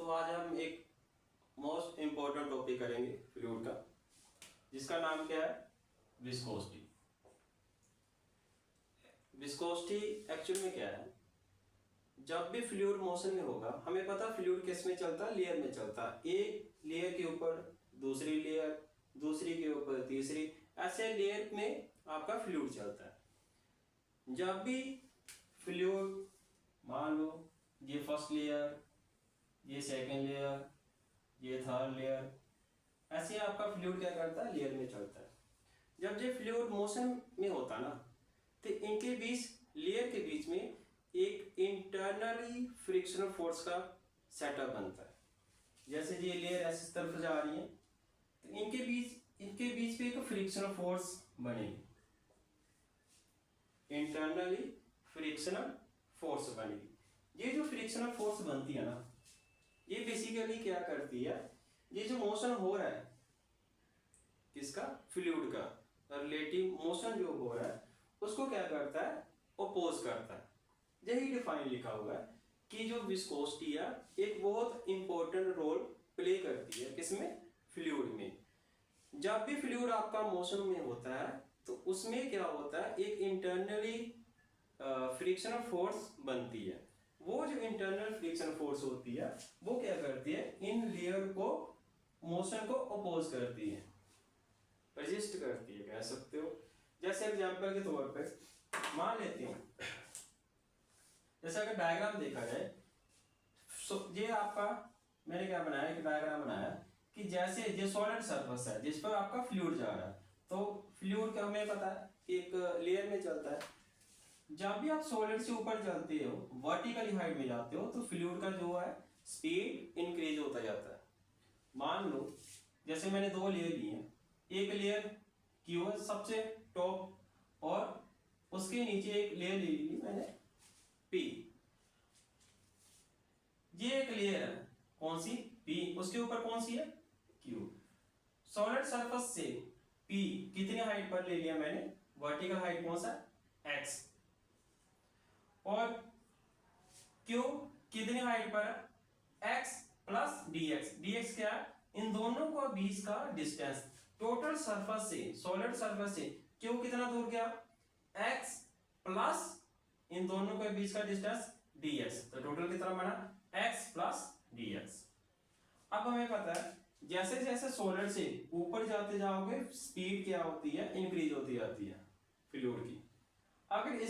तो आज हम एक मोस्ट इम्पोर्टेंट टॉपिक करेंगे फ्लूइड का, जिसका नाम क्या है? विस्कोसिटी। विस्कोसिटी एक्चुअल में क्या है? जब भी फ्लूइड मोशन में होगा, हमें पता फ्लूइड किस में चलता है? लेयर में चलता है। एक लेयर के ऊपर दूसरी लेयर, दूसरी के ऊपर तीसरी, ऐसे लेयर में आपका फ्लूइड चलता है। जब भी फ्लूइड, मान लो ये फर्स्ट लेयर, ये सेकेंड लेयर, ये थर्ड लेयर, ऐसे आपका फ्लूइड क्या करता है? लेयर में चलता है। जब ये फ्लूइड मोशन में होता ना, तो इनके बीच, लेयर के बीच में एक इंटरनली फ्रिक्शनल फोर्स का सेटअप बनता है। जैसे ये लेयर ऐसी तरफ जा रही है, तो इनके बीच पे एक फ्रिक्शनल फोर्स बनेगी, इंटरनली फ्रिक्शनल फोर्स बनेगी। ये जो फ्रिक्शनल फोर्स बनती है ना, ये बेसिकली क्या करती है? ये जो मोशन हो रहा है किसका? फ्लूइड का रिलेटिव मोशन जो हो रहा है, उसको क्या करता है? ओपोज करता है। यही डिफाइन लिखा हुआ है कि जो विस्कोसिटी है एक बहुत इंपॉर्टेंट रोल प्ले करती है किसमें? फ्लूइड में। जब भी फ्लूइड आपका मोशन में होता है, तो उसमें क्या होता है? एक इंटरनली फ्रिक्शनल फोर्स बनती है। वो जो इंटरनल फ्रिक्शन फोर्स होती है, वो क्या करती है? इन लेयर को, मोशन को अपोज करती है, रेजिस्ट करती है, कह सकते हो। जैसे एग्जांपल के तौर पे मान लेते हैं, जैसे अगर डायग्राम देखा जाए, ये आपका, मैंने क्या बनाया, एक डायग्राम बनाया कि जैसे ये सॉलिड सरफेस है जिस पर आपका फ्लूइड जा रहा है। तो फ्लूइड का हमें पता है एक लेयर में चलता है। जब भी आप सॉलिड से ऊपर चलते हो, वर्टिकली हाइट में जाते हो, तो फ्लूइड का जो है स्पीड इंक्रीज होता जाता है। मान लो जैसे मैंने दो लेयर ली हैं, एक लेयर की ओर सबसे टॉप, और उसके नीचे एक लेयर ले ली मैंने पी। ये एक लेयर है, कौन सी? पी। उसके ऊपर कौन सी है? क्यू। सॉलिड सरफेस से पी कितनी हाइट पर ले लिया मैंने? वर्टिकल हाइट कौन सा? एक्स। और क्यू कितनी हाइट पर है? X plus dx. डीएक्स क्या है? इन दोनों को बीच का डिस्टेंस। टोटल सरफेस से, सॉलिड सरफेस से क्यू कितना दूर गया? एक्स प्लस इन दोनों के बीच का डिस्टेंस डीएक्स। तो टोटल कितना बना? X plus DX. अब हमें पता है जैसे जैसे सॉलिड से ऊपर जाते जाओगे, स्पीड क्या होती है? इंक्रीज होती जाती है फ्लूइड की। अगर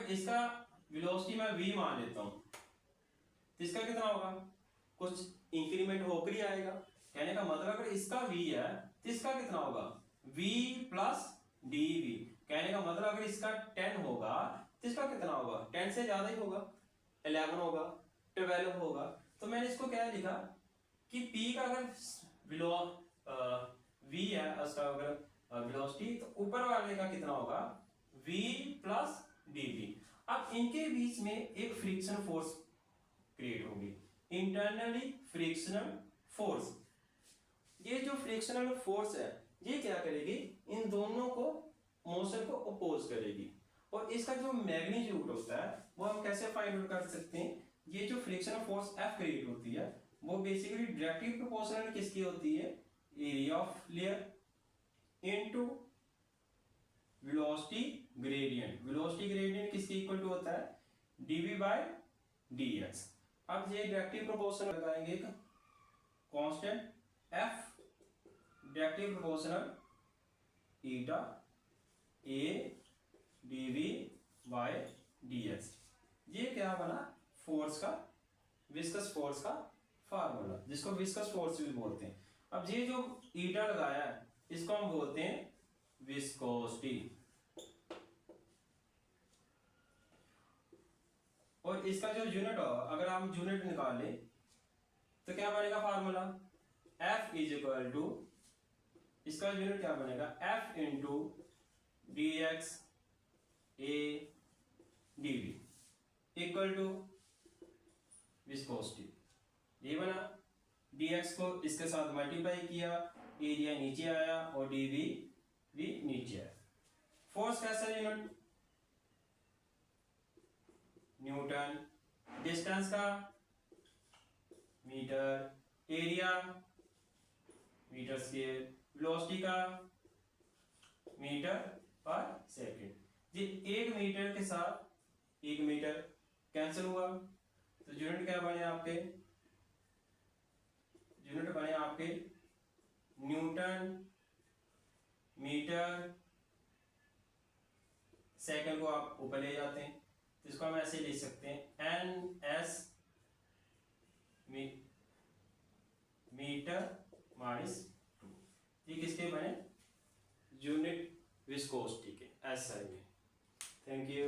इसका वेलोसिटी मैं v मान लेता हूं, तो इसका कितना होगा? कुछ इंक्रीमेंट होकर ही आएगा। कहने का मतलब अगर इसका v है, तो इसका कितना होगा? v plus dv। कहने का मतलब अगर इसका 10 होगा, तो इसका कितना होगा? 10 से ज्यादा ही होगा, 11 होगा, 12 होगा। तो मैंने इसको क्या लिखा कि p का अगर v है, उसका अगर वेलोसिटी, तो ऊपर वाले का कितना होगा? v plus dv। अब इनके बीच में एक फ्रिक्शन फोर्स क्रिएट होगी, इंटरनली फ्रिक्शनल फोर्स। ये जो फ्रिक्शनल फोर्स है, ये क्या करेगी? इन दोनों को, मोशन को अपोज करेगी। और इसका जो मैग्नीट्यूड होता है, वो हम कैसे फाइंड आउट कर सकते हैं? ये जो फ्रिक्शनल फोर्स F क्रिएट होती है, वो बेसिकली डायरेक्टली प्रोपोर्शनल किसकी होती है? Area of layer into velocity gradient. Velocity gradient किसके इक्वल टू होता है? dv by dx। अब ये डायरेक्टली प्रोपोर्शनल लगाएंगे एक constant F, directly proportional eta a dv by dx। ये क्या बना? फोर्स का, विस्कस फोर्स का फार्मूला, जिसको विस्कस फोर्स भी बोलते हैं। अब ये जो ईटा लगाया है, इसको हम बोलते हैं विस्कोसिटी। और इसका जो यूनिट होगा, अगर हम यूनिट निकालें, तो क्या बनेगा formula? F is equal to, इसका यूनिट क्या बनेगा? F into dx a dv equal to viscosity. ये बना, dx को इसके साथ मल्टीप्लाई किया, एरिया नीचे आया और dv भी नीचे आया। फोर्स कैसा यूनिट? न्यूटन डिस्टेंस का metre, area metre square, velocity का मीटर पर सेकंड। ये 1 मीटर के साथ 1 मीटर कैंसिल हुआ, तो यूनिट क्या बने आपके, यूनिट बने आपके न्यूटन मीटर सेकंड को आप ऊपर ले जाते हैं, तो इसको हम ऐसे लिख सकते हैं एन एस मीटर -2। ये किसके बने, यूनिट विस्कोसिटी के एस आई में। Thank you.